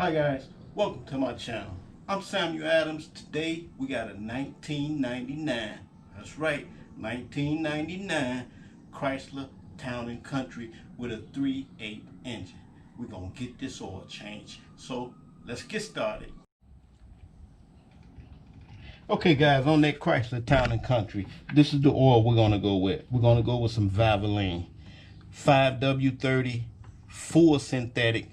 Hi guys, welcome to my channel. I'm Samuel Adams. Today we got a 1999, that's right, 1999 Chrysler Town & Country with a 3.8 engine. We're gonna get this oil changed. So let's get started. Okay guys, on that Chrysler Town & Country, this is the oil we're gonna go with. We're gonna go with some Valvoline 5W30 full synthetic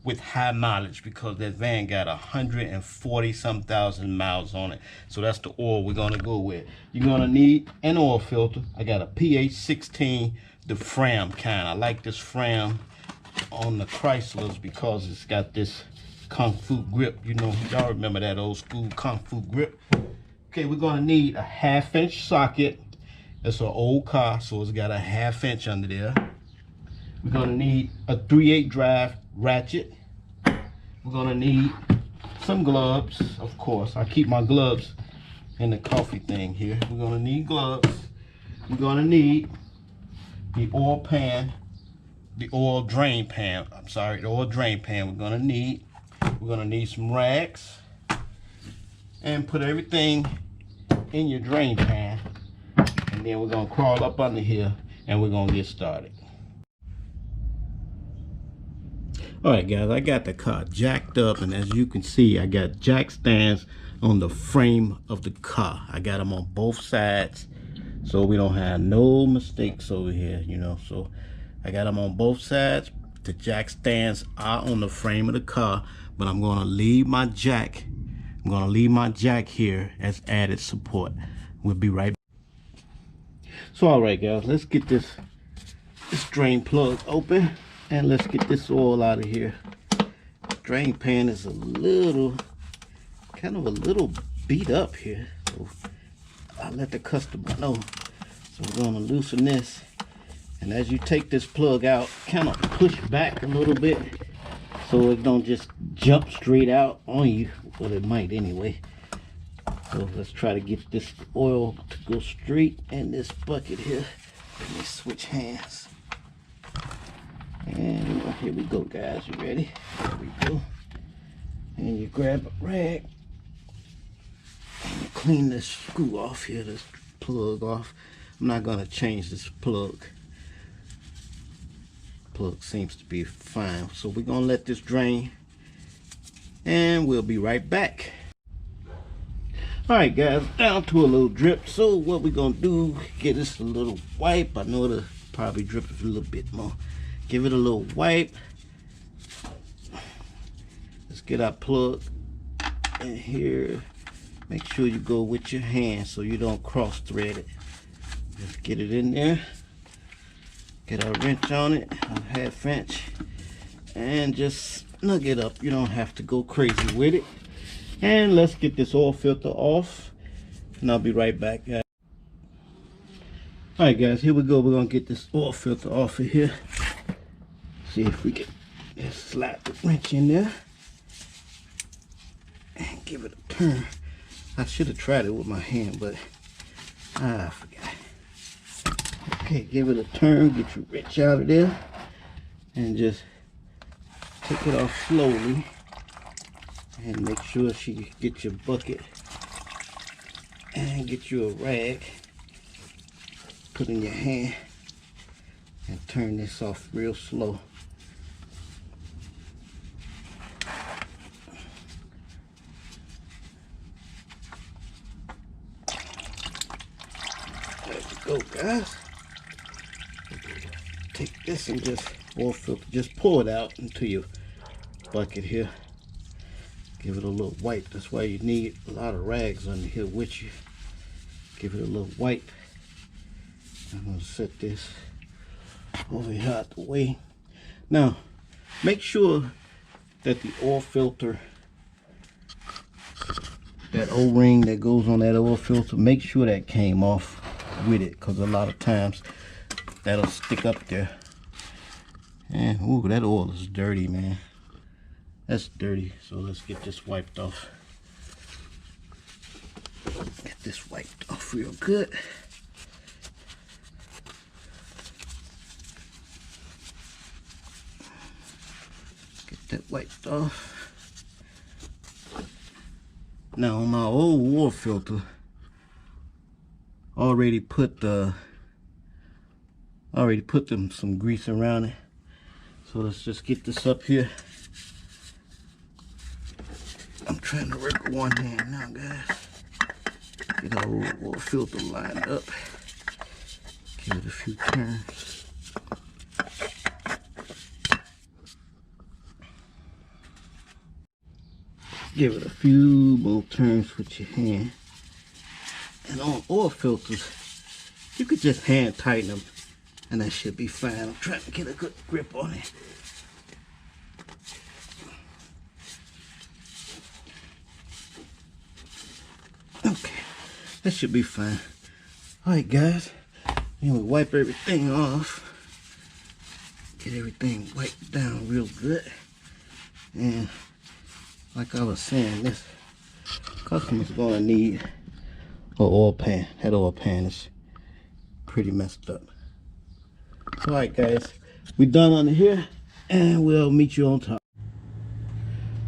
with high mileage, because that van got 140 some thousand miles on it. So that's the oil we're gonna go with. You're gonna need an oil filter. I got a PH 16, the Fram kind. I like this Fram on the Chryslers because it's got this Kung Fu grip. You know, y'all remember that old school Kung Fu grip. Okay, we're gonna need a 1/2 inch socket. It's an old car, so it's got a 1/2 inch under there. We're gonna need a 3/8 drive ratchet. We're gonna need some gloves, of course. I keep my gloves in the coffee thing here. We're gonna need gloves. We're gonna need the oil pan, the oil drain pan. I'm sorry, the oil drain pan. We're gonna need some rags, and put everything in your drain pan. And then we're gonna crawl up under here and we're gonna get started. Alright guys, I got the car jacked up, and as you can see, I got jack stands on the frame of the car. I got them on both sides so we don't have no mistakes over here, you know. So I got them on both sides. The jack stands are on the frame of the car, but I'm gonna leave my jack. I'm gonna leave my jack here as added support. We'll be right back. So alright guys, let's get this drain plug open. And let's get this oil out of here. Drain pan is kind of a little beat up here. So I'll let the customer know. So we're gonna loosen this. And as you take this plug out, kind of push back a little bit so it don't just jump straight out on you. Well, it might anyway. So let's try to get this oil to go straight in this bucket here. Let me switch hands. And here we go guys, you ready? Here we go. And you grab a rag and you clean this screw off here, this plug off. I'm not gonna change this plug. Plug seems to be fine. So we're gonna let this drain and we'll be right back. Alright guys, down to a little drip. So what we're gonna do, get this a little wipe. I know it'll probably drip a little bit more. Give it a little wipe. Let's get our plug in here. Make sure you go with your hand so you don't cross thread it. Just get it in there. Get our wrench on it, a 1/2 inch, and just snug it up. You don't have to go crazy with it. And let's get this oil filter off, and I'll be right back, guys. Alright guys, here we go. We're gonna get this oil filter off of here. See if we can just slide the wrench in there and give it a turn. I should have tried it with my hand, but I forgot. Okay, give it a turn, get your wrench out of there, and just take it off slowly. And make sure you get your bucket and get you a rag. Put in your hand and turn this off real slow. There we go guys. Take this and just oil filter, just pour it out into your bucket here. Give it a little wipe. That's why you need a lot of rags under here with you. Give it a little wipe. I'm gonna set this over here out the way. Now, make sure that the oil filter, that O-ring that goes on that oil filter, make sure that came off with it, because a lot of times that'll stick up there. And ooh, that oil is dirty, man. That's dirty. So let's get this wiped off. Get this wiped off real good. Get that wiped off. Now on my old oil filter, already put some grease around it. So let's just get this up here. I'm trying to work with one hand now, guys. Get our old oil filter lined up. Give it a few turns. Give it a few more turns with your hand. And on oil filters, you could just hand tighten them and that should be fine. I'm trying to get a good grip on it. Okay, that should be fine. Alright guys, and we wipe everything off. Get everything wiped down real good. And like I was saying, this customer's gonna need an oil pan. That oil pan is pretty messed up. Alright guys, we're done under here and we'll meet you on top.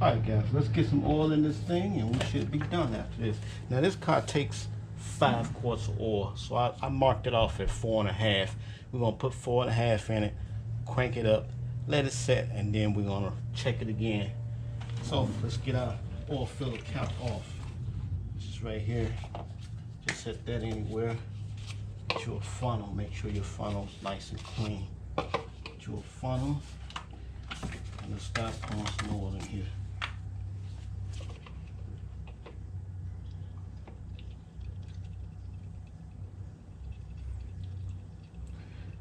Alright guys, let's get some oil in this thing and we should be done after this. Now this car takes 5 quarts of oil, so I marked it off at 4.5. We're gonna put 4.5 in it, crank it up, let it set, and then we're gonna check it again. So let's get our oil filter cap off. This is right here. Just set that anywhere. Get your funnel. Make sure your funnel's nice and clean. Get your funnel, and let's start pouring some oil in here.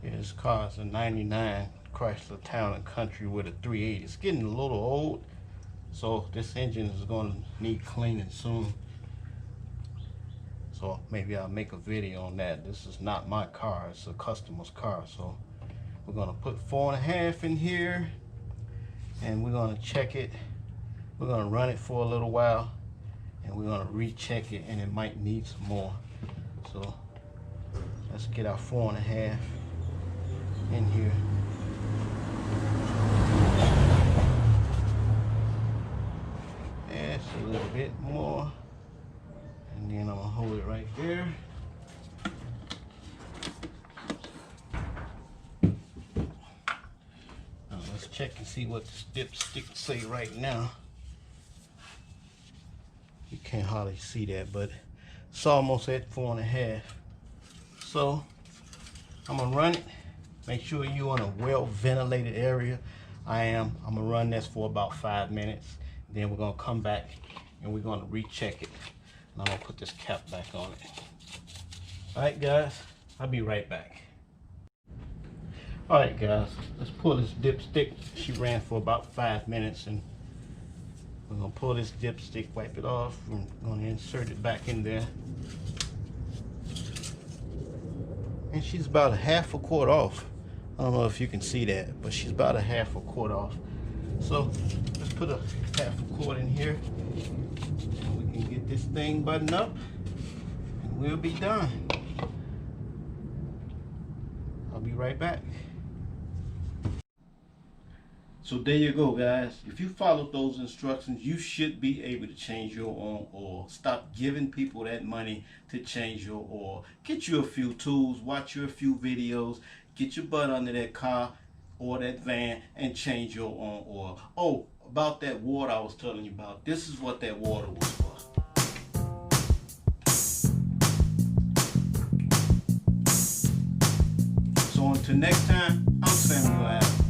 Yeah, this car is a 99 Chrysler Town and Country with a 380. It's getting a little old, so this engine is going to need cleaning soon. So maybe I'll make a video on that. This is not my car, it's a customer's car. So we're going to put 4.5 in here and we're going to check it. We're going to run it for a little while and we're going to recheck it, and it might need some more. So let's get our 4.5 in here. That's a little bit more, and then I'm gonna hold it right there. Now let's check and see what the dipstick say right now. You can't hardly see that, but it's almost at 4.5. So I'm gonna run it. Make sure you're in a well ventilated area. I'm gonna run this for about 5 minutes. Then we're gonna come back and we're gonna recheck it. And I'm gonna put this cap back on it. All right guys, I'll be right back. All right guys, let's pull this dipstick. She ran for about 5 minutes, and we're gonna pull this dipstick, wipe it off. I'm gonna insert it back in there. And she's about a 1/2 quart off. I don't know if you can see that, but she's about a 1/2 quart off. So let's put a 1/2 quart in here and we can get this thing buttoned up and we'll be done. I'll be right back. So there you go guys. If you followed those instructions, you should be able to change your own oil. Stop giving people that money to change your oil. Get you a few tools, watch you a few videos, get your butt under that car or that van and change your own oil. Oh, about that water I was telling you about. This is what that water was for. So until next time, I'm Samuel Adams.